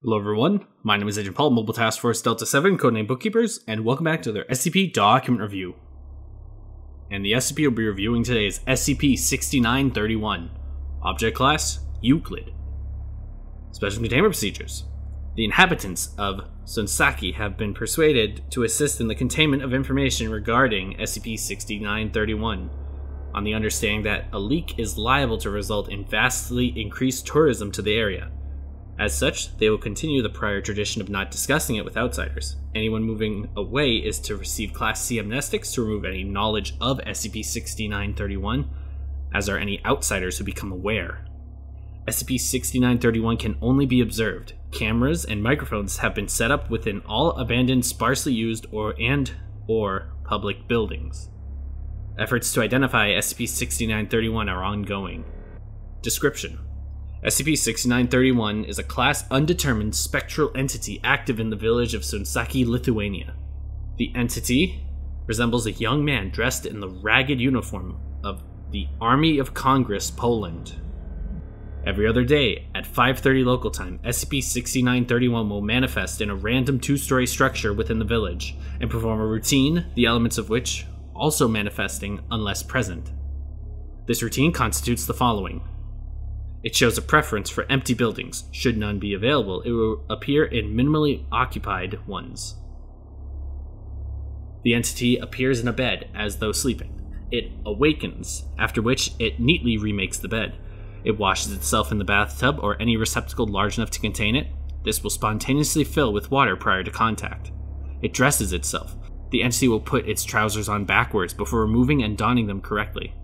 Hello everyone, my name is Agent Paul, Mobile Task Force Delta 7, codename Bookkeepers, and welcome back to their SCP document review. And the SCP we'll be reviewing today is SCP-6931. Object Class, Euclid. Special Containment Procedures. The inhabitants of Sonsaki have been persuaded to assist in the containment of information regarding SCP-6931, on the understanding that a leak is liable to result in vastly increased tourism to the area. As such, they will continue the prior tradition of not discussing it with outsiders. Anyone moving away is to receive Class C amnestics to remove any knowledge of SCP-6931, as are any outsiders who become aware. SCP-6931 can only be observed. Cameras and microphones have been set up within all abandoned, sparsely used or public buildings. Efforts to identify SCP-6931 are ongoing. Description: SCP-6931 is a Class Undetermined spectral entity active in the village of Sonsaki, Lithuania. The entity resembles a young man dressed in the ragged uniform of the Army of Congress, Poland. Every other day, at 5:30 local time, SCP-6931 will manifest in a random two-story structure within the village, and perform a routine, the elements of which also manifesting unless present. This routine constitutes the following. It shows a preference for empty buildings. Should none be available, it will appear in minimally occupied ones. The entity appears in a bed as though sleeping. It awakens, after which it neatly remakes the bed. It washes itself in the bathtub or any receptacle large enough to contain it. This will spontaneously fill with water prior to contact. It dresses itself. The entity will put its trousers on backwards before removing and donning them correctly.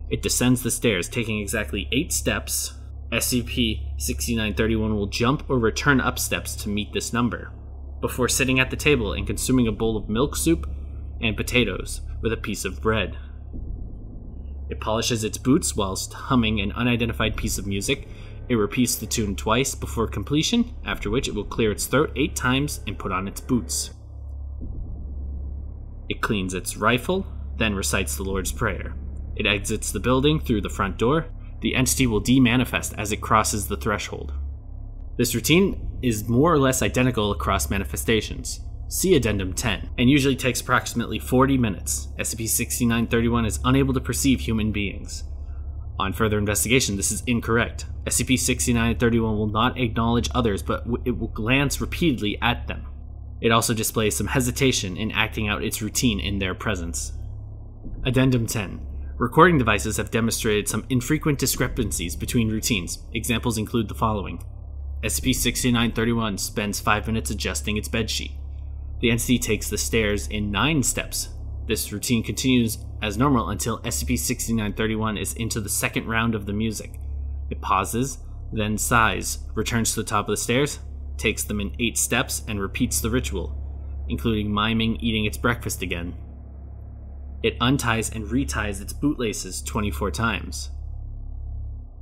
It descends the stairs, taking exactly 8 steps. SCP-6931 will jump or return up steps to meet this number, before sitting at the table and consuming a bowl of milk soup and potatoes with a piece of bread. It polishes its boots whilst humming an unidentified piece of music. It repeats the tune twice before completion, after which it will clear its throat 8 times and put on its boots. It cleans its rifle, then recites the Lord's Prayer. It exits the building through the front door. The entity will demanifest as it crosses the threshold. This routine is more or less identical across manifestations. See Addendum 10, and usually takes approximately 40 minutes. SCP-6931 is unable to perceive human beings. On further investigation, this is incorrect. SCP-6931 will not acknowledge others, but it will glance repeatedly at them. It also displays some hesitation in acting out its routine in their presence. Addendum 10. Recording devices have demonstrated some infrequent discrepancies between routines. Examples include the following. SCP-6931 spends 5 minutes adjusting its bedsheet. The entity takes the stairs in 9 steps. This routine continues as normal until SCP-6931 is into the second round of the music. It pauses, then sighs, returns to the top of the stairs, takes them in 8 steps, and repeats the ritual, including miming eating its breakfast again. It unties and reties its bootlaces 24 times.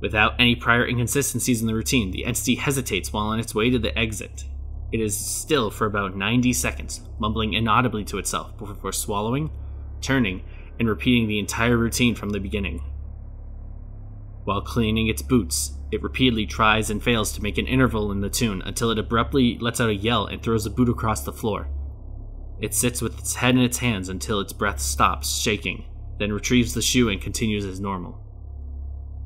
Without any prior inconsistencies in the routine, the entity hesitates while on its way to the exit. It is still for about 90 seconds, mumbling inaudibly to itself before swallowing, turning, and repeating the entire routine from the beginning. While cleaning its boots, it repeatedly tries and fails to make an interval in the tune until it abruptly lets out a yell and throws a boot across the floor. It sits with its head in its hands until its breath stops shaking, then retrieves the shoe and continues as normal.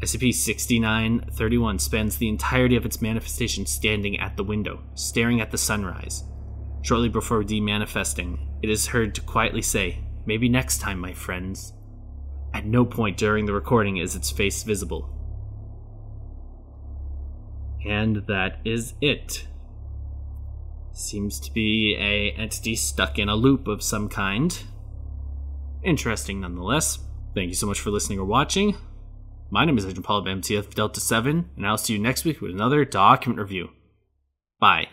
SCP-6931 spends the entirety of its manifestation standing at the window, staring at the sunrise. Shortly before demanifesting, it is heard to quietly say, "Maybe next time, my friends." At no point during the recording is its face visible. And that is it. Seems to be an entity stuck in a loop of some kind. Interesting nonetheless. Thank you so much for listening or watching. My name is Agent Paul of MTF Delta 7, and I'll see you next week with another document review. Bye.